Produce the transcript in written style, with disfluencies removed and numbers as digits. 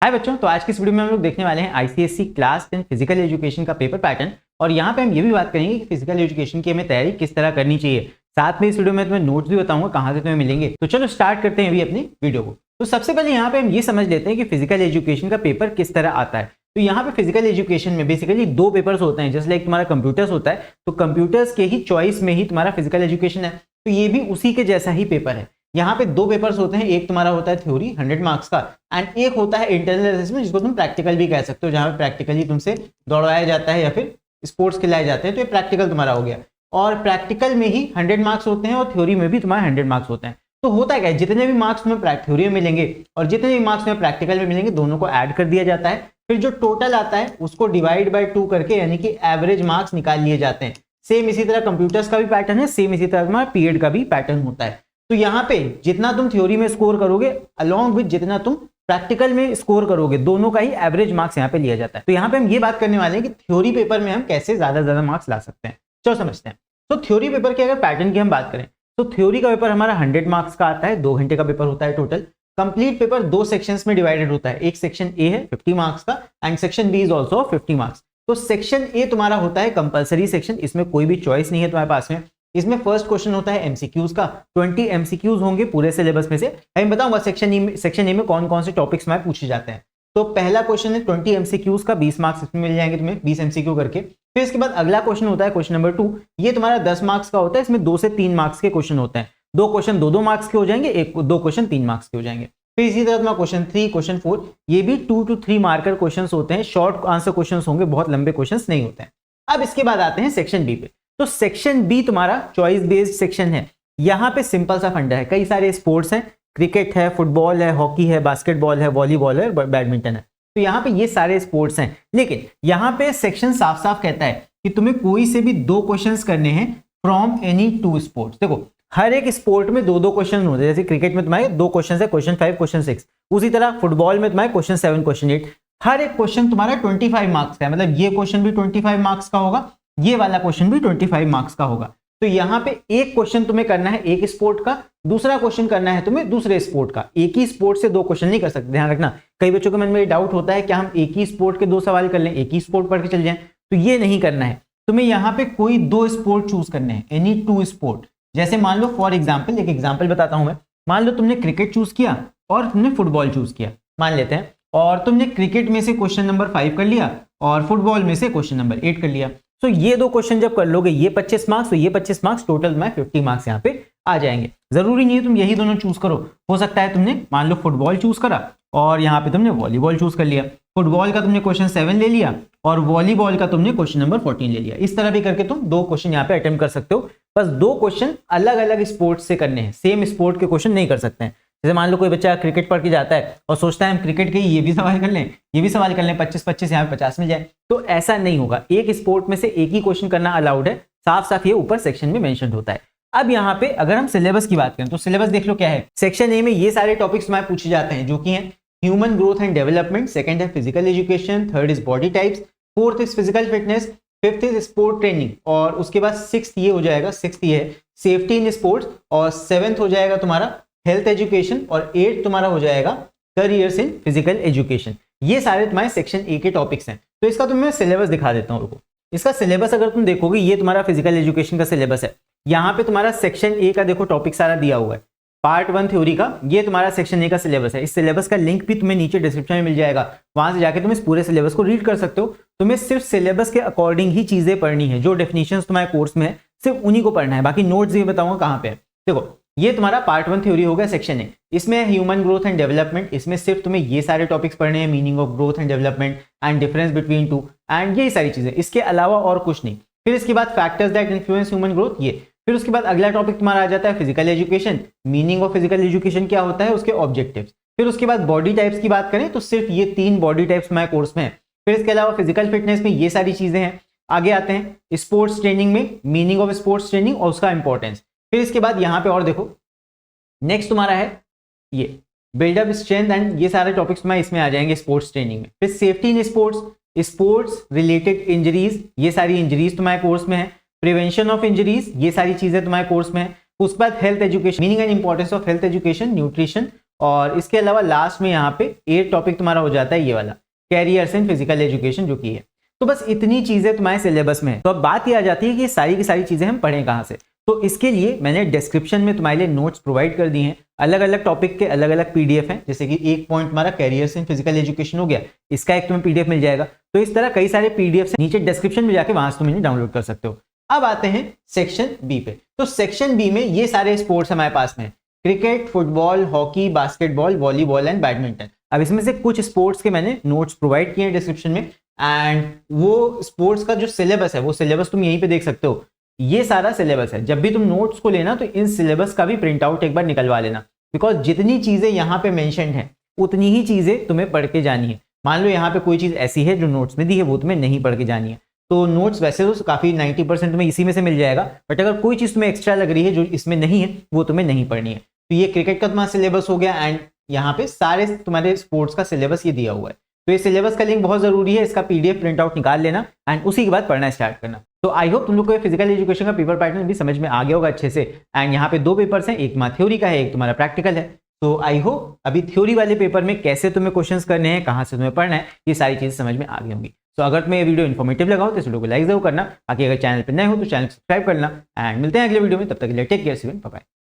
हाय बच्चों, तो आज की इस वीडियो में हम लोग देखने वाले हैं आईसीएसई क्लास 10 फिजिकल एजुकेशन का पेपर पैटर्न। और यहाँ पे हम ये भी बात करेंगे कि फिजिकल एजुकेशन की हमें तैयारी किस तरह करनी चाहिए। साथ में इस वीडियो में तुम्हें नोट्स भी बताऊंगा कहाँ से तुम्हें मिलेंगे। तो चलो स्टार्ट करते हैं अभी अपनी वीडियो को। तो सबसे पहले यहाँ पे हम ये समझ लेते हैं कि फिजिकल एजुकेशन का पेपर किस तरह आता है। तो यहाँ पे फिजिकल एजुकेशन में बेसिकली दो पेपर्स होते हैं, जैसे लाइक तुम्हारा कंप्यूटर्स होता है, तो कंप्यूटर्स के ही चॉइस में ही तुम्हारा फिजिकल एजुकेशन है। तो ये भी उसी के जैसा ही पेपर है। यहाँ पे दो पेपर्स होते हैं, एक तुम्हारा होता है थ्योरी 100 मार्क्स का एंड एक होता है इंटरनल असेसमेंट, जिसको तुम प्रैक्टिकल भी कह सकते हो, जहाँ पे प्रैक्टिकली तुमसे दौड़ाया जाता है या फिर स्पोर्ट्स खिलाए जाते हैं। तो ये प्रैक्टिकल तुम्हारा हो गया। और प्रैक्टिकल में ही 100 मार्क्स होते हैं और थ्योरी में भी तुम्हारे 100 मार्क्स होते हैं। तो होता क्या है, जितने भी मार्क्स तुम्हें थ्योरी में मिलेंगे और जितने भी मार्क्स तुम्हें प्रैक्टिकल में मिलेंगे, दोनों को ऐड कर दिया जाता है। फिर जो टोटल आता है उसको डिवाइड बाय 2 करके यानी कि एवरेज मार्क्स निकाल लिए जाते हैं। सेम इसी तरह कंप्यूटर्स का भी पैटर्न है, सेम इसी तरह तुम्हारा पीरियड का भी पैटर्न होता है। तो यहाँ पे जितना तुम थ्योरी में स्कोर करोगे अलॉन्ग विद जितना तुम प्रैक्टिकल में स्कोर करोगे, दोनों का ही एवरेज मार्क्स यहाँ पे लिया जाता है। तो यहाँ पे हम ये बात करने वाले हैं कि थ्योरी पेपर में हम कैसे ज्यादा मार्क्स ला सकते हैं। चलो समझते हैं। तो थ्योरी पेपर के अगर पैटर्न की हम बात करें तो थ्योरी का पेपर हमारा 100 मार्क्स का आता है, 2 घंटे का पेपर होता है टोटल। कंप्लीट पेपर 2 सेक्शंस में डिवाइडेड होता है। एक सेक्शन ए है 50 मार्क्स का and section B is also 50 marks. तो सेक्शन ए तुम्हारा होता है कंपलसरी सेक्शन, इसमें कोई भी चॉइस नहीं है तुम्हारे पास में। इसमें फर्स्ट क्वेश्चन होता है एमसीक्यूज का, 20 एमसीक्यूज होंगे पूरे सिलेबस में से। मैं बताऊंगा सेक्शन ए में कौन कौन से टॉपिक्स में पूछे जाते हैं। तो पहला क्वेश्चन है 20 एमसीक्यूज का, 20 मार्क्स इसमें मिल जाएंगे तुम्हें, 20 एमसीक्यू करके। फिर इसके बाद अगला क्वेश्चन होता है क्वेश्चन नंबर 2, ये तुम्हारा 10 मार्क्स का होता है। इसमें 2 से 3 मार्क्स के क्वेश्चन होते हैं। 2 क्वेश्चन 2 मार्क्स के हो जाएंगे, 2 क्वेश्चन 3 मार्क्स के हो जाएंगे। फिर इसी तरह तुम्हारा क्वेश्चन 3, क्वेश्चन 4, ये भी 2 to 3 मार्कर क्वेश्चन होते हैं। शॉर्ट आंसर क्वेश्चन होंगे, बहुत लंबे क्वेश्चन नहीं होते हैं। अब इसके बाद आते हैं सेक्शन बी पे। तो सेक्शन बी तुम्हारा चॉइस बेस्ड सेक्शन है। यहाँ पे सिंपल सा फंडा है, कई सारे स्पोर्ट्स हैं, क्रिकेट है, फुटबॉल है, हॉकी है, बास्केटबॉल है, वॉलीबॉल है, बैडमिंटन है। तो यहाँ पे ये सारे स्पोर्ट्स हैं। लेकिन यहाँ पे सेक्शन साफ साफ कहता है कि तुम्हें कोई से भी 2 क्वेश्चंस करने हैं फ्रॉम एनी 2 स्पोर्ट्स। देखो हर एक स्पोर्ट में 2 क्वेश्चन होते हैं। जैसे क्रिकेट में तुम्हारे 2 क्वेश्चन है, क्वेश्चन 5, क्वेश्चन 6। उसी तरह फुटबॉल में तुम्हारे क्वेश्चन 7, क्वेश्चन 8। हर एक क्वेश्चन तुम्हारा 25 मार्क्स का है, मतलब ये क्वेश्चन भी 25 मार्क्स का होगा, ये वाला क्वेश्चन भी 25 मार्क्स का होगा। तो यहाँ पे एक क्वेश्चन तुम्हें करना है एक स्पोर्ट का, दूसरा क्वेश्चन करना है तुम्हें दूसरे स्पोर्ट का। एक ही स्पोर्ट से 2 क्वेश्चन नहीं कर सकते, ध्यान रखना। कई बच्चों के मन में डाउट होता है कि हम एक ही स्पोर्ट के 2 सवाल कर लें, एक ही स्पोर्ट पढ़ के चल जाएं। तो ये नहीं करना है, तुम्हें यहाँ पे कोई 2 स्पोर्ट चूज करने हैं, एनी 2 स्पोर्ट। जैसे मान लो फॉर एग्जाम्पल, एक एग्जाम्पल बताता हूं मैं। मान लो तुमने क्रिकेट चूज किया और तुमने फुटबॉल चूज किया, मान लेते हैं, और तुमने क्रिकेट में से क्वेश्चन नंबर 5 कर लिया और फुटबॉल में से क्वेश्चन नंबर 8 कर लिया। तो ये 2 क्वेश्चन जब कर लोगे, ये 25 मार्क्स, तो ये 25 मार्क्स, टोटल में 50 मार्क्स यहाँ पे आ जाएंगे। जरूरी नहीं है तुम यही दोनों चूज करो। हो सकता है तुमने मान लो फुटबॉल चूज करा और यहाँ पे तुमने वॉलीबॉल चूज कर लिया। फुटबॉल का तुमने क्वेश्चन 7 ले लिया और वॉलीबॉल का तुमने क्वेश्चन नंबर 14 ले लिया। इस तरह भी करके तुम 2 क्वेश्चन यहाँ पे अटेम्प्ट कर सकते हो। बस 2 क्वेश्चन अलग अलग स्पोर्ट्स से करने हैं, सेम स्पोर्ट के क्वेश्चन नहीं कर सकते हैं। जैसे मान लो कोई बच्चा क्रिकेट पढ़ के जाता है और सोचता है हम क्रिकेट के ये भी सवाल कर लें, ये भी सवाल कर लें, 25-25 यहाँ पे 50 मिल जाए। तो ऐसा नहीं होगा, एक स्पोर्ट में से एक ही क्वेश्चन करना अलाउड है। साफ साफ ये ऊपर सेक्शन में मेंशन होता है। अब यहाँ पे अगर हम सिलेबस की बात करें तो सिलेबस देख लो क्या है। सेक्शन ए में ये सारे टॉपिक्स तुम्हारे पूछे जाते हैं, जो कि हैं human growth and development, second है physical education, third is body types, fourth is physical fitness, fifth is sport training, और उसके बाद सिक्स्थ ये हो जाएगा, सिक्स्थ ये है सेफ्टी इन स्पोर्ट्स, और 7th हो जाएगा तुम्हारा हेल्थ एजुकेशन, और 8th तुम्हारा हो जाएगा करियर्स इन फिजिकल एजुकेशन। ये सारे तुम्हारे सेक्शन ए के टॉपिक्स हैं। तो इसका तुम्हें सिलेबस दिखा देता हूँ। रुको, इसका सिलेबस अगर तुम देखोगे, ये तुम्हारा फिजिकल एजुकेशन का सिलेबस है। यहाँ पे तुम्हारा सेक्शन ए का देखो टॉपिक सारा दिया हुआ है, पार्ट 1 थ्योरी का, ये तुम्हारा सेक्शन ए का सिलेबस है। इस सिलेबस का लिंक भी तुम्हें नीचे डिस्क्रिप्शन में मिल जाएगा, वहां से जाके तुम इस पूरे सिलेबस को रीड कर सकते हो। तुम्हें सिर्फ सिलेबस के अकॉर्डिंग ही चीजें पढ़नी है, जो डेफिनेशंस तुम्हारे कोर्स में है सिर्फ उन्हीं को पढ़ना है। बाकी नोट्स ये बताऊंगा कहाँ पे है। देखो ये तुम्हारा पार्ट 1 थ्योरी हो गया सेक्शन ए, इसमें ह्यूमन ग्रोथ एंड डेवलपमेंट, इसमें सिर्फ तुम्हें ये सारे टॉपिक्स पढ़ने हैं, meaning of growth and development and difference between two and ये सारी चीजें, इसके अलावा और कुछ नहीं। फिर इसके बाद factors that influence human growth, ये। फिर उसके बाद अगला टॉपिक तुम्हारा आ जाता है physical education, meaning of physical education क्या होता है, उसके ऑब्जेक्टिव्स। फिर उसके बाद बॉडी टाइप्स की बात करें तो सिर्फ ये 3 बॉडी टाइप्स हमारे कोर्स में है। फिर इसके अलावा फिजिकल फिटनेस में ये सारी चीजें हैं। आगे आते हैं स्पोर्ट्स ट्रेनिंग में, मीनिंग ऑफ स्पोर्ट्स ट्रेनिंग और उसका इंपॉर्टेंस। फिर इसके बाद यहाँ पे और देखो नेक्स्ट तुम्हारा है ये बिल्डअप स्ट्रेंथ एंड ये सारे टॉपिक्स तुम्हारे इसमें आ जाएंगे स्पोर्ट्स ट्रेनिंग में। फिर safety in sports, sports related injuries, ये सारी इंजरीज तुम्हारे कोर्स में है। प्रिवेंशन ऑफ इंजरीज, ये सारी चीजें तुम्हारे कोर्स में है। उसके बाद health education, meaning and importance of health education, nutrition और इसके अलावा लास्ट में यहाँ पे 8 टॉपिक तुम्हारा हो जाता है ये वाला कैरियर्स इन फिजिकल एजुकेशन जो की है। तो बस इतनी चीजें तुम्हारे सिलेबस में है। तो अब बात ये आ जाती है कि ये सारी की सारी चीजें हम पढ़ें कहाँ से। तो इसके लिए मैंने डिस्क्रिप्शन में तुम्हारे लिए नोट्स प्रोवाइड कर दिए हैं, अलग अलग टॉपिक के अलग अलग पीडीएफ हैं। जैसे कि एक पॉइंट हमारा कैरियर्स इन फिजिकल एजुकेशन हो गया, इसका एक तुम्हें पीडीएफ मिल जाएगा। तो इस तरह कई सारे पीडीएफ नीचे डिस्क्रिप्शन में जाके वहां से तुम इन्हें डाउनलोड कर सकते हो। अब आते हैं सेक्शन बी पे। तो सेक्शन बी में ये सारे स्पोर्ट्स हमारे पास में cricket, football, hockey, basketball, volleyball and badminton. अब इसमें से कुछ स्पोर्ट्स के मैंने नोट्स प्रोवाइड किए हैं डिस्क्रिप्शन में, एंड वो स्पोर्ट्स का जो सिलेबस है वो सिलेबस तुम यहीं पे देख सकते हो। ये सारा सिलेबस है। जब भी तुम नोट्स को लेना तो इन सिलेबस का भी प्रिंट आउट एक बार निकलवा लेना, बिकॉज जितनी चीजें यहाँ पे मेंशन है उतनी ही चीजें तुम्हें पढ़ के जानी है। मान लो यहाँ पे कोई चीज ऐसी है जो नोट्स में दी है वो तुम्हें नहीं पढ़ के जानी है, तो नोट्स वैसे तो काफी 90% तुम्हें इसी में से मिल जाएगा, बट अगर कोई चीज तुम्हें एक्स्ट्रा लग रही है जो इसमें नहीं है वो तुम्हें नहीं पढ़नी है। तो ये क्रिकेट का तुम्हारा सिलेबस हो गया, एंड यहाँ पे सारे तुम्हारे स्पोर्ट्स का सिलेबस ये दिया हुआ है। तो ये सिलेबस का लिंक बहुत जरूरी है, इसका पीडीएफ प्रिंट आउट निकाल लेना एंड उसी के बाद पढ़ना स्टार्ट करना। तो आई होप तुम लोग को फिजिकल एजुकेशन का पेपर पैटर्न भी समझ में आ गया होगा अच्छे से। एंड यहाँ पे 2 पेपर्स हैं, एक तुम्हारा थ्योरी का है, एक तुम्हारा प्रैक्टिकल है। तो आई होप अभी थ्योरी वाले पेपर में कैसे तुम्हें क्वेश्चंस करने हैं, कहाँ से तुम्हें पढ़ना है, ये सारी चीजें समझ में आ गई होंगी। तो अगर तुम्हें ये वीडियो इन्फॉर्मेटिव लगा हो तो इस वीडियो को लाइक जरूर करना। बाकी अगर चैनल पर नए हो तो चैनल सब्सक्राइब करना, एंड मिलते हैं अगले वीडियो में। तब तक के लिए take care, see you, bye bye.